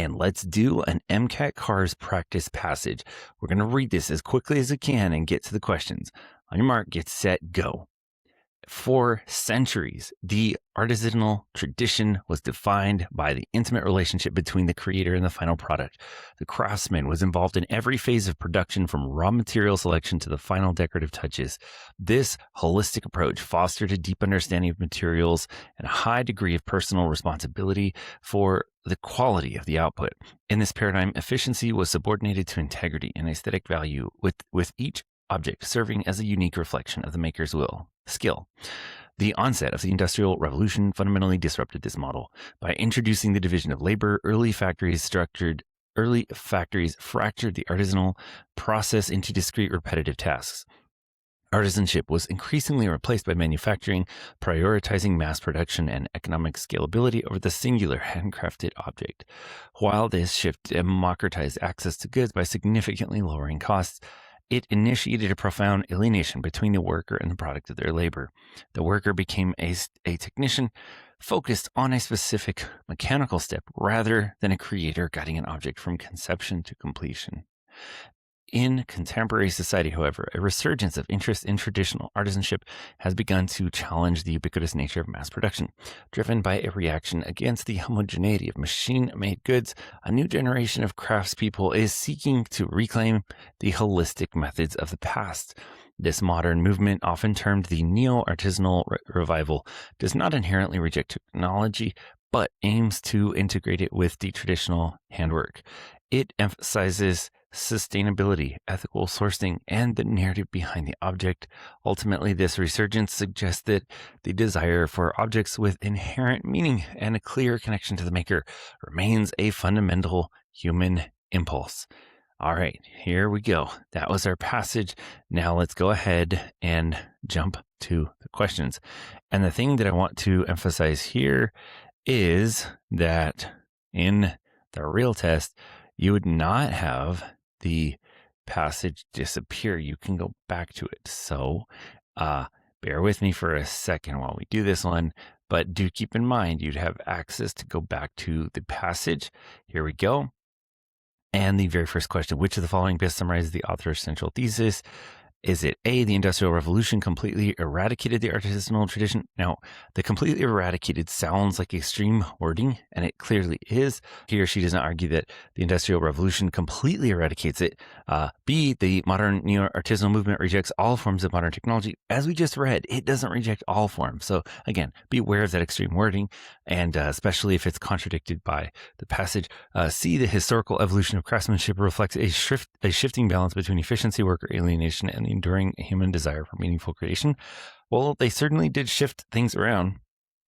and let's do an MCAT cars practice passage. We're going to read this as quickly as we can and get to the questions. On your mark, get set, go. For centuries, the artisanal tradition was defined by the intimate relationship between the creator and the final product. The craftsman was involved in every phase of production, from raw material selection to the final decorative touches. This holistic approach fostered a deep understanding of materials and a high degree of personal responsibility for the quality of the output. In this paradigm, efficiency was subordinated to integrity and aesthetic value, with each object serving as a unique reflection of the maker's skill. The onset of the Industrial Revolution fundamentally disrupted this model. By introducing the division of labor, early factories fractured the artisanal process into discrete repetitive tasks. Artisanship was increasingly replaced by manufacturing, prioritizing mass production and economic scalability over the singular handcrafted object. While this shift democratized access to goods by significantly lowering costs, it initiated a profound alienation between the worker and the product of their labor. The worker became a technician focused on a specific mechanical step rather than a creator guiding an object from conception to completion. In contemporary society, however, a resurgence of interest in traditional artisanship has begun to challenge the ubiquitous nature of mass production. Driven by a reaction against the homogeneity of machine-made goods, a new generation of craftspeople is seeking to reclaim the holistic methods of the past. This modern movement, often termed the neo-artisanal revival, does not inherently reject technology, but aims to integrate it with the traditional handwork. It emphasizes sustainability, ethical sourcing, and the narrative behind the object. Ultimately, this resurgence suggests that the desire for objects with inherent meaning and a clear connection to the maker remains a fundamental human impulse. All right, here we go. That was our passage. Now let's go ahead and jump to the questions. And the thing that I want to emphasize here is that in the real test, you would not have the passage disappear. You can go back to it. So bear with me for a second while we do this one, but do keep in mind you'd have access to go back to the passage. Here we go. And the very first question: which of the following best summarizes the author's central thesis? Is it A, the Industrial Revolution completely eradicated the artisanal tradition? Now, the completely eradicated sounds like extreme wording, and it clearly is. He or she does not argue that the Industrial Revolution completely eradicates it. B, the modern neo-artisanal movement rejects all forms of modern technology. As we just read, it doesn't reject all forms. So again, be aware of that extreme wording, and especially if it's contradicted by the passage. C, the historical evolution of craftsmanship reflects a shifting balance between efficiency, worker alienation, and the enduring human desire for meaningful creation. Well, they certainly did shift things around.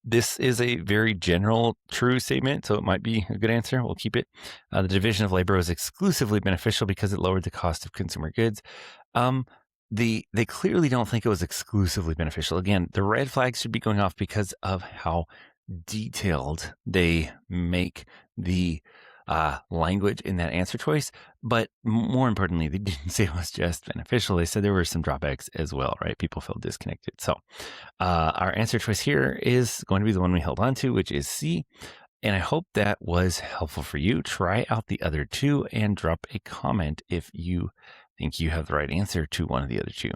This is a very general, true statement, so it might be a good answer. We'll keep it. The division of labor was exclusively beneficial because it lowered the cost of consumer goods. They clearly don't think it was exclusively beneficial. Again, the red flags should be going off because of how detailed they make the language in that answer choice. But more importantly, they didn't say it was just beneficial. They said there were some drawbacks as well, right? People felt disconnected. So our answer choice here is going to be the one we held on to, which is C. And I hope that was helpful for you. Try out the other two and drop a comment if you think you have the right answer to one of the other two.